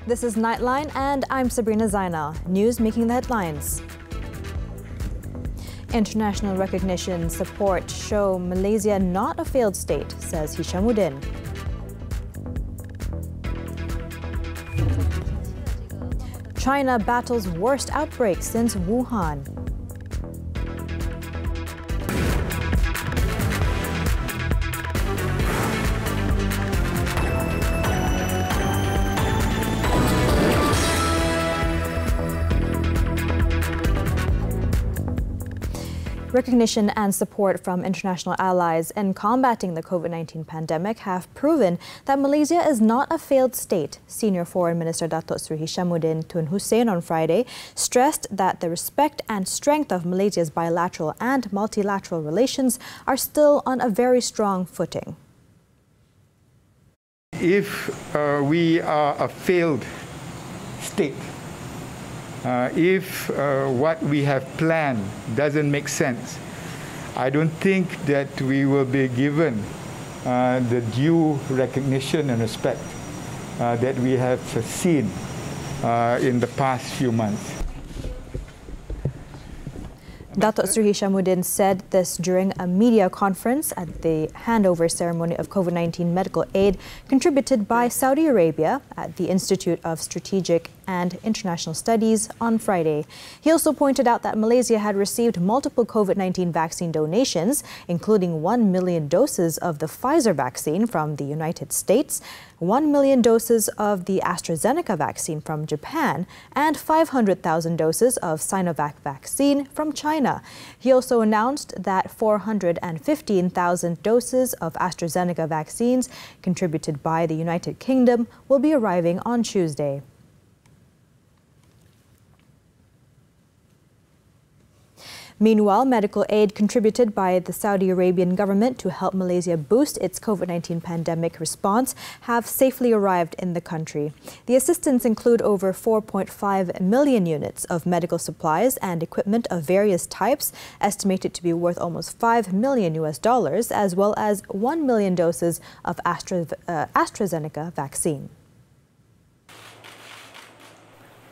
This is Nightline and I'm Sabrina Zainal. News making the headlines. International recognition support show Malaysia not a failed state, says Hishamuddin. China battles worst outbreak since Wuhan. Recognition and support from international allies in combating the COVID-19 pandemic have proven that Malaysia is not a failed state. Senior Foreign Minister Datuk Seri Hishamuddin Tun Hussein on Friday stressed that the respect and strength of Malaysia's bilateral and multilateral relations are still on a very strong footing. If we are a failed state, if what we have planned doesn't make sense, I don't think that we will be given the due recognition and respect that we have seen in the past few months. Datuk Seri Hishamuddin said this during a media conference at the handover ceremony of COVID-19 medical aid contributed by Saudi Arabia at the Institute of Strategic and International Studies on Friday. He also pointed out that Malaysia had received multiple COVID-19 vaccine donations, including 1 million doses of the Pfizer vaccine from the United States, 1 million doses of the AstraZeneca vaccine from Japan, and 500,000 doses of Sinovac vaccine from China. He also announced that 415,000 doses of AstraZeneca vaccines contributed by the United Kingdom will be arriving on Tuesday. Meanwhile, medical aid contributed by the Saudi Arabian government to help Malaysia boost its COVID-19 pandemic response have safely arrived in the country. The assistance include over 4.5 million units of medical supplies and equipment of various types, estimated to be worth almost $5 million, as well as 1 million doses of AstraZeneca vaccine.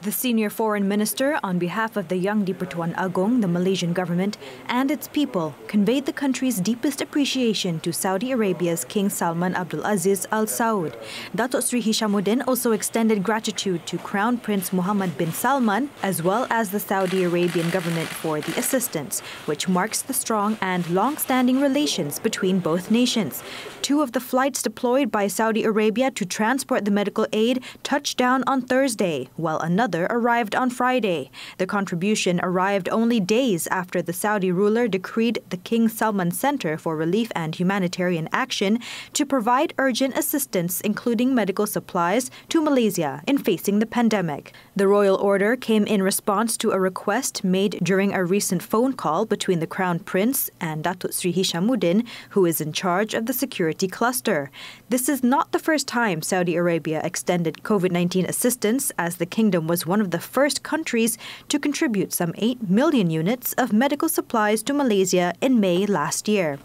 The senior foreign minister, on behalf of the Yang di-Pertuan Agong, the Malaysian government, and its people, conveyed the country's deepest appreciation to Saudi Arabia's King Salman Abdul Aziz Al Saud. Datuk Seri Hishamuddin also extended gratitude to Crown Prince Mohammed bin Salman, as well as the Saudi Arabian government for the assistance, which marks the strong and long-standing relations between both nations. 2 of the flights deployed by Saudi Arabia to transport the medical aid touched down on Thursday, while another arrived on Friday. The contribution arrived only days after the Saudi ruler decreed the King Salman Center for Relief and Humanitarian Action to provide urgent assistance, including medical supplies, to Malaysia in facing the pandemic. The royal order came in response to a request made during a recent phone call between the Crown Prince and Datuk Seri Hishamuddin, who is in charge of the security cluster. This is not the first time Saudi Arabia extended COVID-19 assistance, as the kingdom was one of the first countries to contribute some 8 million units of medical supplies to Malaysia in May last year.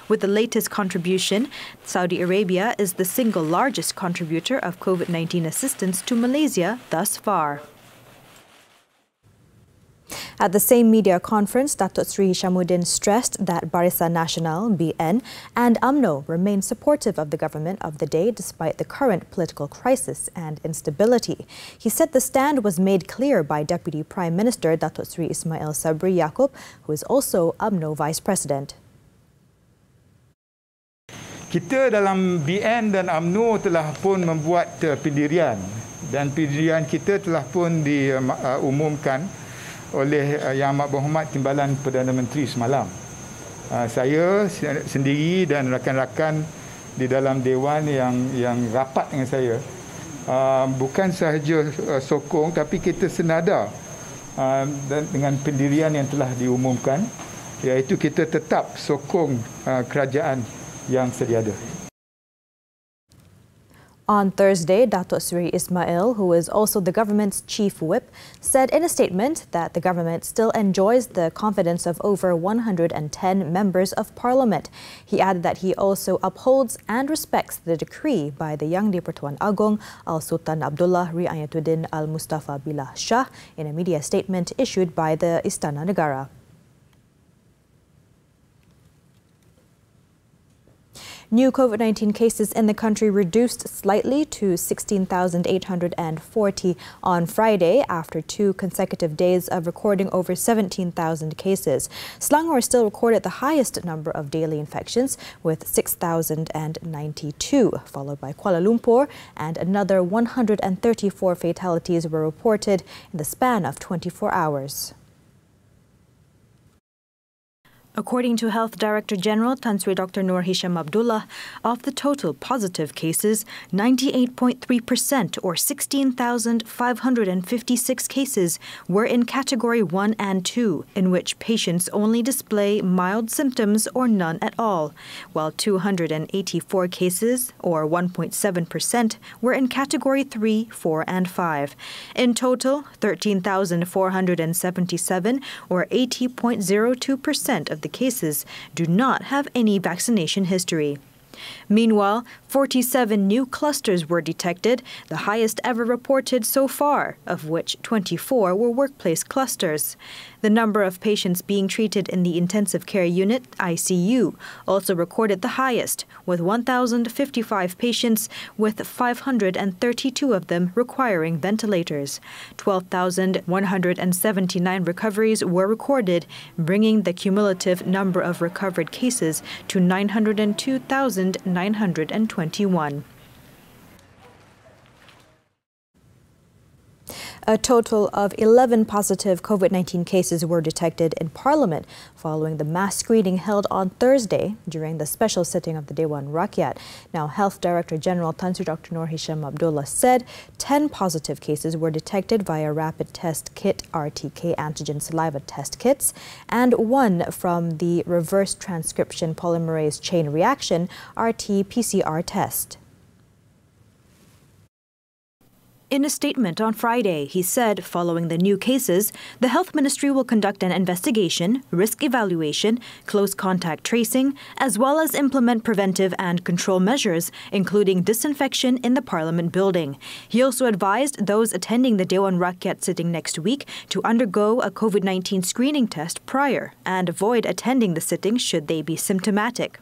With the latest contribution, Saudi Arabia is the single largest contributor of COVID-19 assistance to Malaysia thus far. At the same media conference, Datuk Seri Hishamuddin stressed that Barisan Nasional (BN) and UMNO remain supportive of the government of the day despite the current political crisis and instability. He said the stand was made clear by Deputy Prime Minister Datuk Seri Ismail Sabri Yaakob, who is also UMNO Vice President. Kita dalam BN dan UMNO telah pun membuat pendirian, dan pendirian kita telah pun diumumkan oleh Yang Amat Berhormat Timbalan Perdana Menteri semalam. Saya sendiri dan rakan-rakan di dalam dewan yang rapat dengan saya bukan sahaja sokong, tapi kita senada dengan pendirian yang telah diumumkan, iaitu kita tetap sokong kerajaan yang sedia ada. On Thursday, Datuk Seri Ismail, who is also the government's chief whip, said in a statement that the government still enjoys the confidence of over 110 members of parliament. He added that he also upholds and respects the decree by the Yang di-Pertuan Agong Al-Sultan Abdullah Riayatuddin Al-Mustafa Billah Shah in a media statement issued by the Istana Negara. New COVID-19 cases in the country reduced slightly to 16,840 on Friday after 2 consecutive days of recording over 17,000 cases. Selangor still recorded the highest number of daily infections with 6,092, followed by Kuala Lumpur, and another 134 fatalities were reported in the span of 24 hours. According to Health Director General Tan Sri Dr. Noor Hisham Abdullah, of the total positive cases, 98.3% or 16,556 cases were in Category 1 and 2, in which patients only display mild symptoms or none at all, while 284 cases, or 1.7%, were in Category 3, 4 and 5. In total, 13,477 or 80.02% of the cases do not have any vaccination history. Meanwhile, 47 new clusters were detected, the highest ever reported so far, of which 24 were workplace clusters. The number of patients being treated in the intensive care unit, ICU, also recorded the highest, with 1,055 patients, with 532 of them requiring ventilators. 12,179 recoveries were recorded, bringing the cumulative number of recovered cases to 902,921. A total of 11 positive COVID-19 cases were detected in Parliament following the mass screening held on Thursday during the special sitting of the Dewan Rakyat. Now, Health Director General Tan Sri Dr. Noor Hisham Abdullah said 10 positive cases were detected via rapid test kit RTK antigen saliva test kits and 1 from the reverse transcription polymerase chain reaction RT-PCR test. In a statement on Friday, he said following the new cases, the Health Ministry will conduct an investigation, risk evaluation, close contact tracing, as well as implement preventive and control measures, including disinfection in the Parliament building. He also advised those attending the Dewan Rakyat sitting next week to undergo a COVID-19 screening test prior and avoid attending the sitting should they be symptomatic.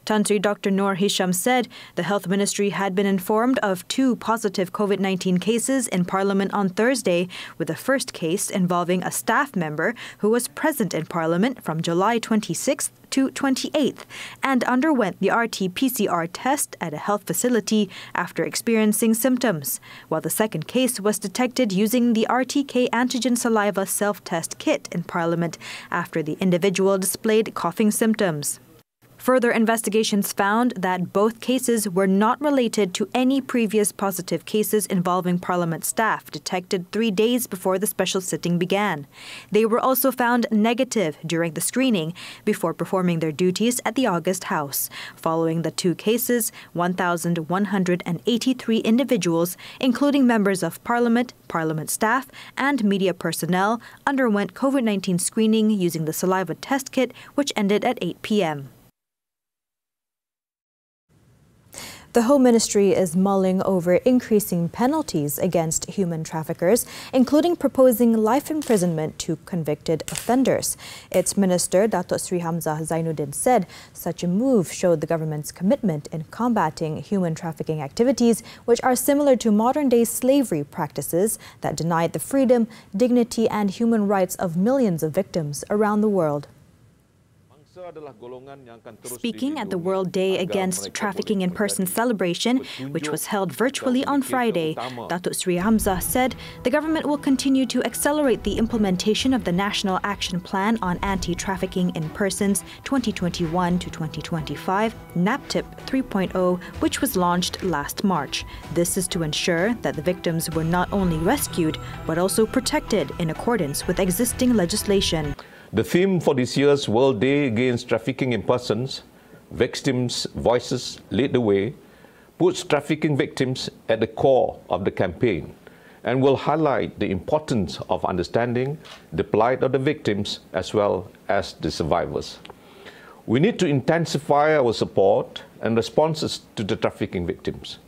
Tan Sri Dr. Noor Hisham said the Health Ministry had been informed of 2 positive COVID-19 cases in Parliament on Thursday, with the first case involving a staff member who was present in Parliament from July 26th to 28th and underwent the RT-PCR test at a health facility after experiencing symptoms, while the second case was detected using the RTK antigen saliva self-test kit in Parliament after the individual displayed coughing symptoms. Further investigations found that both cases were not related to any previous positive cases involving Parliament staff detected 3 days before the special sitting began. They were also found negative during the screening before performing their duties at the August House. Following the 2 cases, 1,183 individuals, including members of Parliament, Parliament staff, and media personnel, underwent COVID-19 screening using the saliva test kit, which ended at 8 p.m. The Home Ministry is mulling over increasing penalties against human traffickers, including proposing life imprisonment to convicted offenders. Its Minister, Datuk Sri Hamzah Zainuddin, said such a move showed the government's commitment in combating human trafficking activities, which are similar to modern-day slavery practices that denied the freedom, dignity and human rights of millions of victims around the world. Speaking at the World Day Against Trafficking in Persons celebration, which was held virtually on Friday, Datuk Sri Hamzah said the government will continue to accelerate the implementation of the National Action Plan on Anti-Trafficking in Persons 2021 to 2025, NAPTIP 3.0, which was launched last March. This is to ensure that the victims were not only rescued, but also protected in accordance with existing legislation. The theme for this year's World Day Against Trafficking in Persons, Victims' Voices Lead the Way, puts trafficking victims at the core of the campaign and will highlight the importance of understanding the plight of the victims as well as the survivors. We need to intensify our support and responses to the trafficking victims.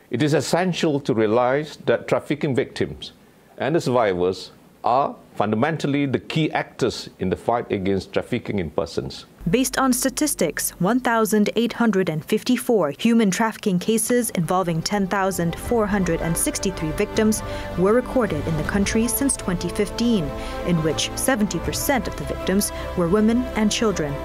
It is essential to realize that trafficking victims and the survivors are fundamentally the key actors in the fight against trafficking in persons. Based on statistics, 1,854 human trafficking cases involving 10,463 victims were recorded in the country since 2015, in which 70% of the victims were women and children.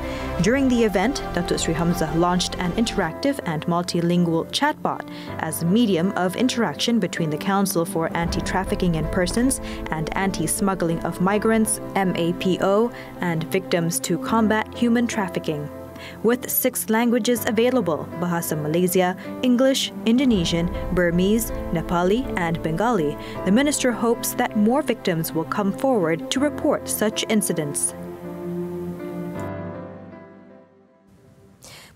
During the event, Datuk Sri Hamzah launched an interactive and multilingual chatbot as a medium of interaction between the Council for Anti-Trafficking in Persons and Anti-Smuggling of Migrants, MAPO, and Victims to Combat Human Trafficking. With 6 languages available, Bahasa Malaysia, English, Indonesian, Burmese, Nepali, and Bengali, the minister hopes that more victims will come forward to report such incidents.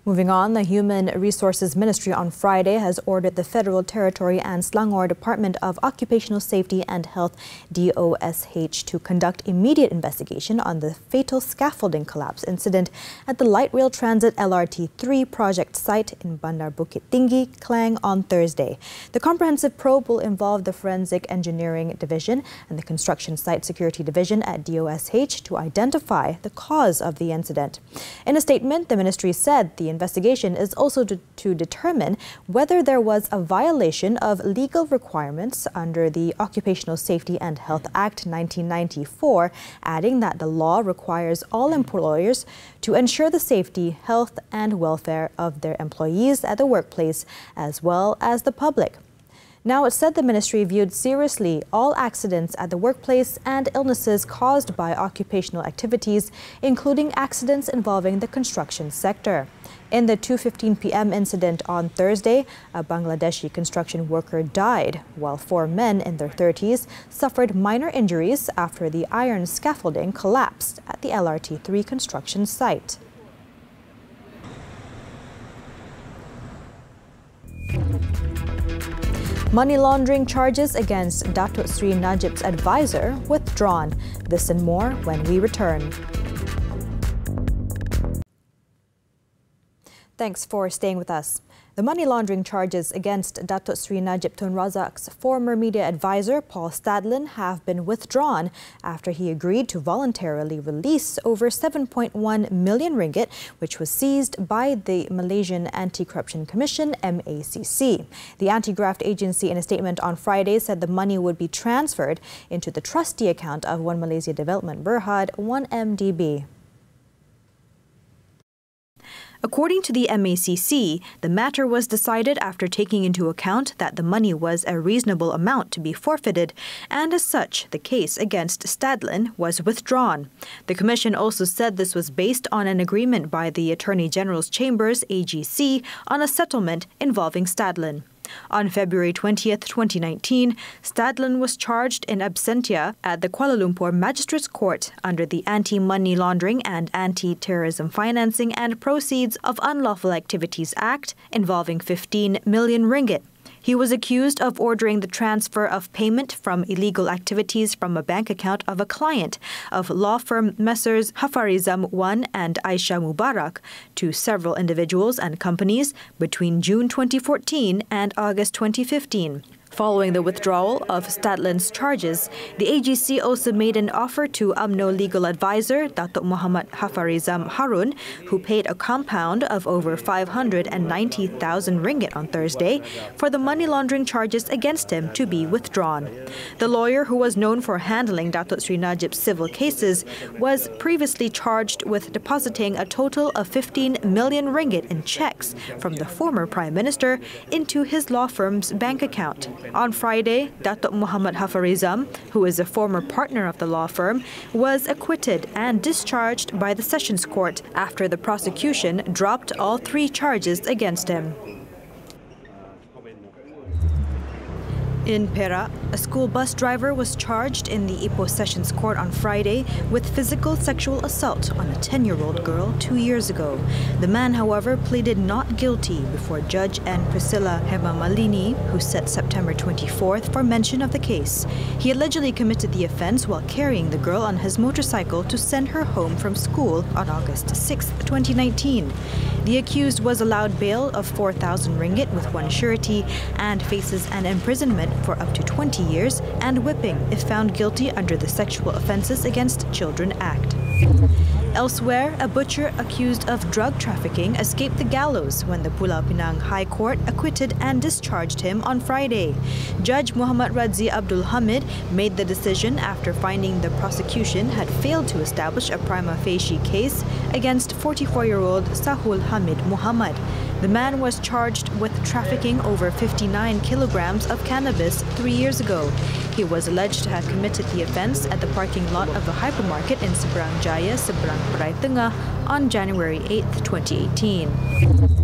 Moving on, the Human Resources Ministry on Friday has ordered the Federal Territory and Selangor Department of Occupational Safety and Health DOSH to conduct immediate investigation on the fatal scaffolding collapse incident at the Light Rail Transit LRT3 project site in Bandar Bukit Tinggi, Klang on Thursday. The comprehensive probe will involve the Forensic Engineering Division and the Construction Site Security Division at DOSH to identify the cause of the incident. In a statement, the ministry said the investigation is also to determine whether there was a violation of legal requirements under the Occupational Safety and Health Act 1994, adding that the law requires all employers to ensure the safety, health and welfare of their employees at the workplace as well as the public. Now, it said the ministry viewed seriously all accidents at the workplace and illnesses caused by occupational activities, including accidents involving the construction sector. In the 2:15 p.m. incident on Thursday, a Bangladeshi construction worker died, while 4 men in their 30s suffered minor injuries after the iron scaffolding collapsed at the LRT3 construction site. Money laundering charges against Datuk Sri Najibs' advisor withdrawn. This and more when we return. Thanks for staying with us. The money laundering charges against Datuk Sri Najib Tun Razak's former media advisor, Paul Stadlin, have been withdrawn after he agreed to voluntarily release over 7.1 million ringgit, which was seized by the Malaysian Anti-Corruption Commission, MACC. The anti-graft agency, in a statement on Friday, said the money would be transferred into the trustee account of One Malaysia Development Berhad, 1MDB. According to the MACC, the matter was decided after taking into account that the money was a reasonable amount to be forfeited, and as such, the case against Stadlin was withdrawn. The Commission also said this was based on an agreement by the Attorney General's Chambers, AGC, on a settlement involving Stadlin. On February 20th, 2019, Stadlin was charged in absentia at the Kuala Lumpur Magistrates Court under the Anti-Money Laundering and Anti-Terrorism Financing and Proceeds of Unlawful Activities Act, involving 15 million ringgit. He was accused of ordering the transfer of payment from illegal activities from a bank account of a client of law firm Messrs. Hafarizam 1 and Aisha Mubarak to several individuals and companies between June 2014 and August 2015. Following the withdrawal of Stadlin's charges, the AGC also made an offer to UMNO legal advisor Datuk Muhammad Hafarizam Harun, who paid a compound of over 590,000 ringgit on Thursday, for the money laundering charges against him to be withdrawn. The lawyer, who was known for handling Datuk Sri Najib's civil cases, was previously charged with depositing a total of 15 million ringgit in checks from the former Prime Minister into his law firm's bank account. On Friday, Datuk Muhammad Hafarizam, who is a former partner of the law firm, was acquitted and discharged by the Sessions Court after the prosecution dropped all 3 charges against him. In Perak, a school bus driver was charged in the Ipoh Sessions Court on Friday with physical sexual assault on a 10-year-old girl 2 years ago. The man, however, pleaded not guilty before Judge N. Priscilla Hemamalini, who set September 24th for mention of the case. He allegedly committed the offense while carrying the girl on his motorcycle to send her home from school on August 6, 2019. The accused was allowed bail of 4,000 ringgit with one surety and faces an imprisonment for up to 20 years and whipping if found guilty under the Sexual Offences Against Children Act. Elsewhere, a butcher accused of drug trafficking escaped the gallows when the Pulau Pinang High Court acquitted and discharged him on Friday. Judge Muhammad Radzi Abdul Hamid made the decision after finding the prosecution had failed to establish a prima facie case against 44-year-old Sahul Hamid Muhammad. The man was charged with trafficking over 59 kilograms of cannabis 3 years ago. He was alleged to have committed the offense at the parking lot of a hypermarket in Seberang Jaya, Seberang Perai Tengah on January 8, 2018.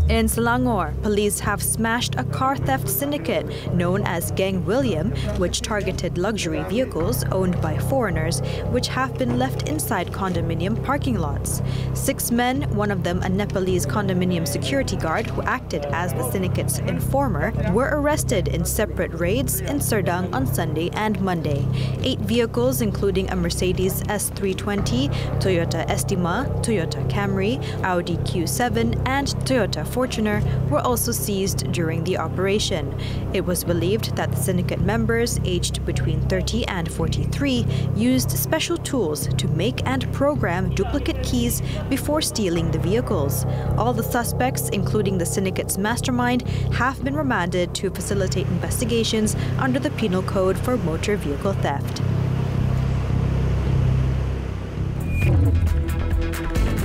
In Selangor, police have smashed a car theft syndicate known as Gang William, which targeted luxury vehicles owned by foreigners, which have been left inside condominium parking lots. 6 men, one of them a Nepalese condominium security guard who acted as the syndicate's informer, were arrested in separate raids in Serdang on Sunday and Monday. 8 vehicles, including a Mercedes S320, Toyota Estima, Toyota Camry, Audi Q7, and Toyota Fortuner, were also seized during the operation. It was believed that the syndicate members, aged between 30 and 43, used special tools to make and program duplicate keys before stealing the vehicles. All the suspects, including the syndicate's mastermind, have been remanded to facilitate investigations under the Penal Code for motor vehicle theft.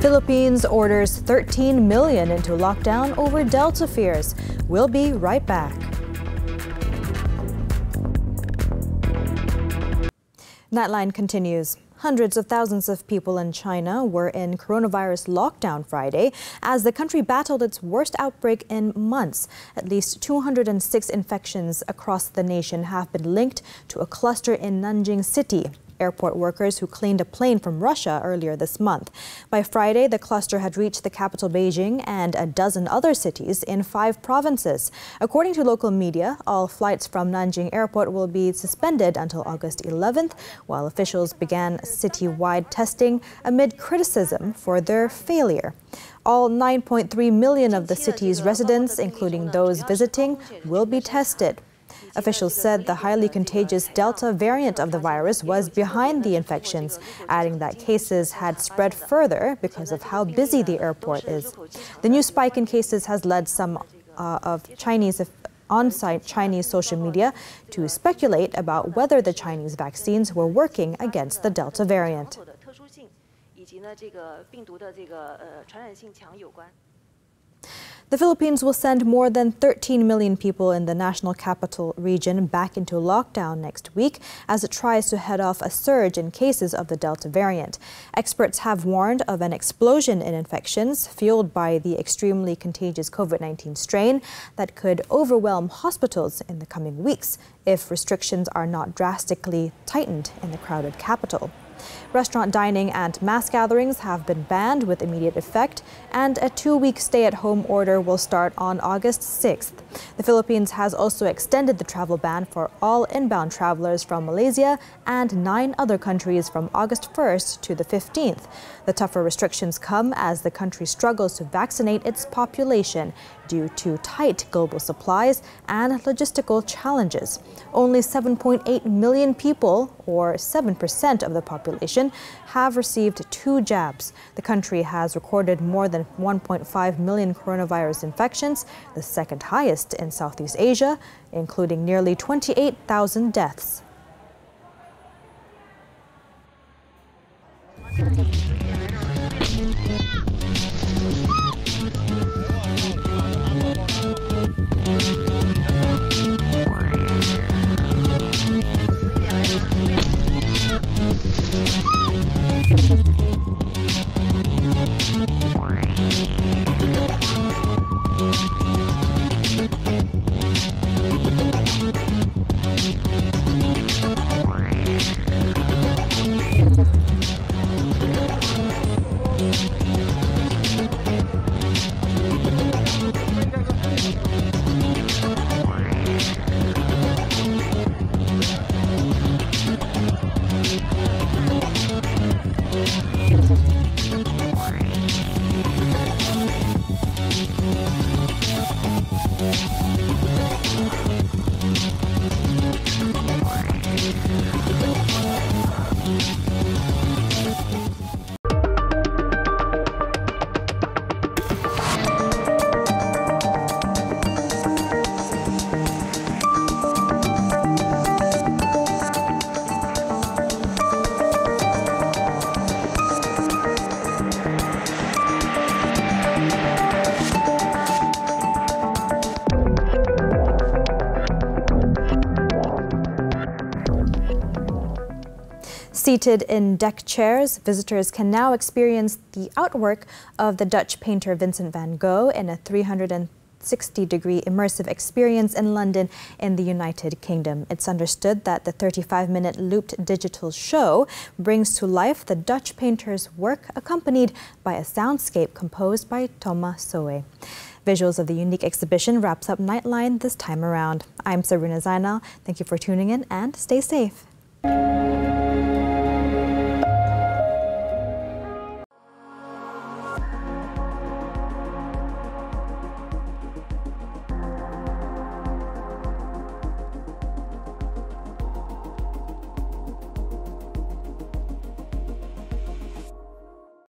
Philippines orders 13 million into lockdown over Delta fears. We'll be right back. Nightline continues. Hundreds of thousands of people in China were in coronavirus lockdown Friday as the country battled its worst outbreak in months. At least 206 infections across the nation have been linked to a cluster in Nanjing City. Airport workers who cleaned a plane from Russia earlier this month. By Friday, the cluster had reached the capital Beijing and a dozen other cities in 5 provinces. According to local media, all flights from Nanjing Airport will be suspended until August 11th, while officials began citywide testing amid criticism for their failure. All 9.3 million of the city's residents, including those visiting, will be tested. Officials said the highly contagious Delta variant of the virus was behind the infections, adding that cases had spread further because of how busy the airport is. The new spike in cases has led some on-site Chinese social media to speculate about whether the Chinese vaccines were working against the Delta variant. The Philippines will send more than 13 million people in the national capital region back into lockdown next week as it tries to head off a surge in cases of the Delta variant. Experts have warned of an explosion in infections fueled by the extremely contagious COVID-19 strain that could overwhelm hospitals in the coming weeks if restrictions are not drastically tightened in the crowded capital. Restaurant dining and mass gatherings have been banned with immediate effect, and a 2-week stay-at-home order will start on August 6th. The Philippines has also extended the travel ban for all inbound travelers from Malaysia and 9 other countries from August 1st to the 15th. The tougher restrictions come as the country struggles to vaccinate its population due to tight global supplies and logistical challenges. Only 7.8 million people, or 7% of the population, have received 2 jabs. The country has recorded more than 1.5 million coronavirus infections, the second highest in Southeast Asia, including nearly 28,000 deaths. Seated in deck chairs, visitors can now experience the artwork of the Dutch painter Vincent van Gogh in a 360-degree immersive experience in London in the United Kingdom. It's understood that the 35-minute looped digital show brings to life the Dutch painter's work, accompanied by a soundscape composed by Thomas Soe. Visuals of the unique exhibition wraps up Nightline this time around. I'm Sabrina Zainal. Thank you for tuning in and stay safe.